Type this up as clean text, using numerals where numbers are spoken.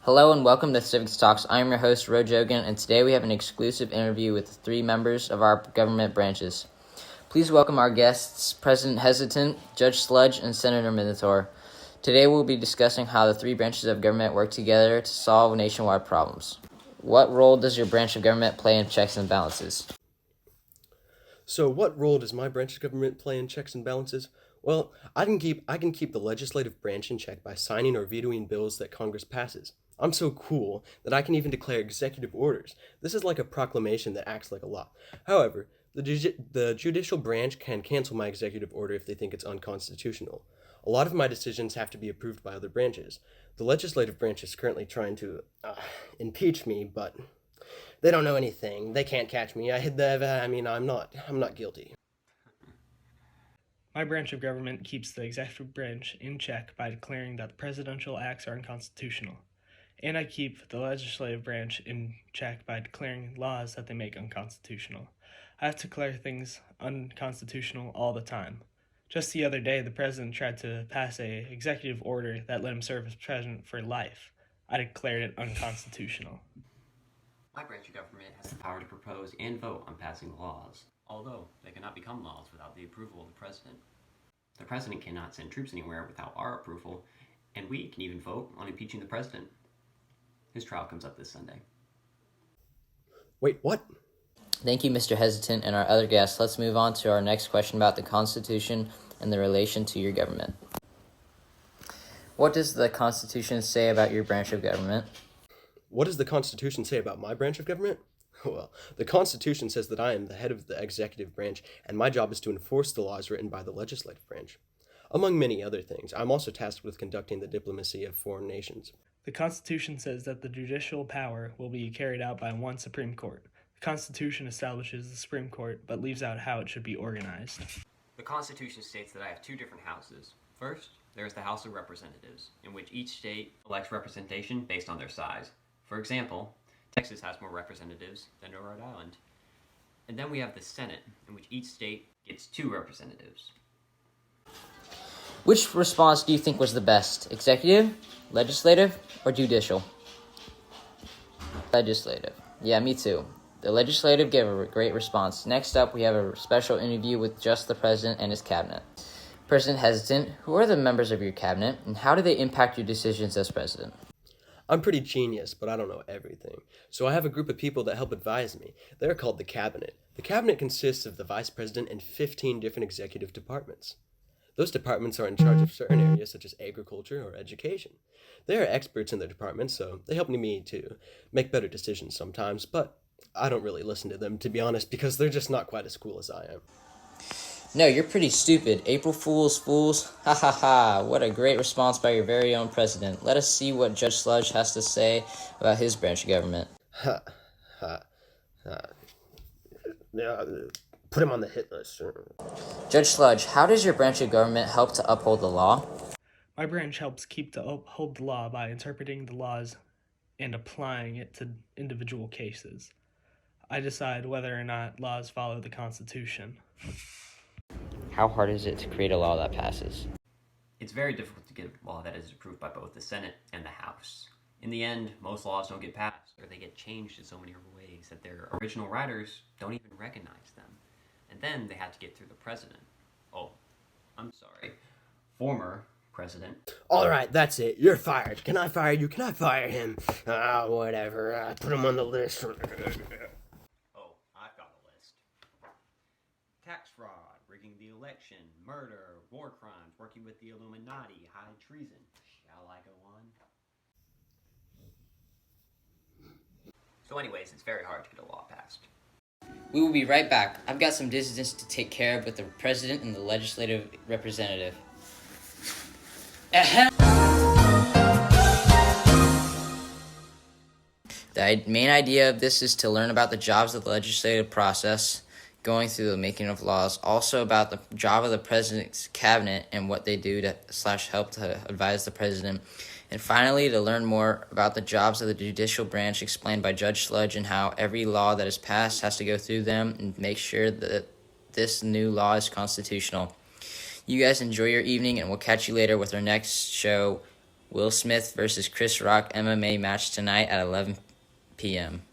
Hello and welcome to Civics Talks. I am your host, Ro Jogan, and today we have an exclusive interview with 3 members of our government branches. Please welcome our guests, President Hesitant, Judge Sludge, and Senator Minotaur. Today we'll be discussing how the 3 branches of government work together to solve nationwide problems. What role does your branch of government play in checks and balances? So what role does my branch of government play in checks and balances? Well, I can keep the legislative branch in check by signing or vetoing bills that Congress passes. I'm so cool that I can even declare executive orders. This is like a proclamation that acts like a law. However, the judicial branch can cancel my executive order if they think it's unconstitutional. A lot of my decisions have to be approved by other branches. The legislative branch is currently trying to impeach me, but they don't know anything. They can't catch me. I'm not guilty. My branch of government keeps the executive branch in check by declaring that the presidential acts are unconstitutional. And I keep the legislative branch in check by declaring laws that they make unconstitutional. I have to declare things unconstitutional all the time. Just the other day, the president tried to pass an executive order that let him serve as president for life. I declared it unconstitutional. My branch of government has the power to propose and vote on passing laws, although they cannot become laws without the approval of the president. The president cannot send troops anywhere without our approval, and we can even vote on impeaching the president. His trial comes up this Sunday. Wait, what? Thank you, Mr. Hesitant, and our other guests. Let's move on to our next question about the Constitution and the relation to your government. What does the Constitution say about your branch of government? What does the Constitution say about my branch of government? Well, the Constitution says that I am the head of the executive branch, and my job is to enforce the laws written by the legislative branch. Among many other things, I'm also tasked with conducting the diplomacy of foreign nations. The Constitution says that the judicial power will be carried out by one Supreme Court. The Constitution establishes the Supreme Court, but leaves out how it should be organized. The Constitution states that I have 2 different houses. First, there is the House of Representatives, in which each state elects representation based on their size. For example, Texas has more representatives than Rhode Island. And then we have the Senate, in which each state gets 2 representatives. Which response do you think was the best? Executive, legislative, or judicial? Legislative. Yeah, me too. The legislative gave a great response. Next up, we have a special interview with just the president and his cabinet. President Hesitant, who are the members of your cabinet, and how do they impact your decisions as president? I'm pretty genius, but I don't know everything. So I have a group of people that help advise me. They're called the cabinet. The cabinet consists of the vice president and 15 different executive departments. Those departments are in charge of certain areas such as agriculture or education. They are experts in their departments, so they help me to make better decisions sometimes, but I don't really listen to them, to be honest, because they're just not quite as cool as I am. No, you're pretty stupid. April Fools, fools. Ha ha ha. What a great response by your very own president. Let us see what Judge Sludge has to say about his branch of government. Ha, ha, ha. Yeah, put him on the hit list. Judge Sludge, how does your branch of government help to uphold the law? My branch helps uphold the law by interpreting the laws and applying it to individual cases. I decide whether or not laws follow the Constitution. How hard is it to create a law that passes? It's very difficult to get a law that is approved by both the Senate and the House. In the end, most laws don't get passed, or they get changed in so many ways that their original writers don't even recognize them. And then they have to get through the president. Former president. All right, that's it. You're fired. Can I fire you? Can I fire him? Whatever. Put him on the list. Oh, I've got a list. Tax fraud, rigging the election, murder, war crimes, working with the Illuminati, high treason. Shall I go on? So anyways, it's very hard to get a law passed. We will be right back. I've got some business to take care of with the president and the legislative representative. The main idea of this is to learn about the jobs of the legislative process, going through the making of laws, also about the job of the president's cabinet and what they do to help to advise the president, and finally to learn more about the jobs of the judicial branch explained by Judge Sludge and how every law that is passed has to go through them and make sure that this new law is constitutional. You guys enjoy your evening, and we'll catch you later with our next show Will Smith versus Chris Rock MMA match tonight at 11 p.m.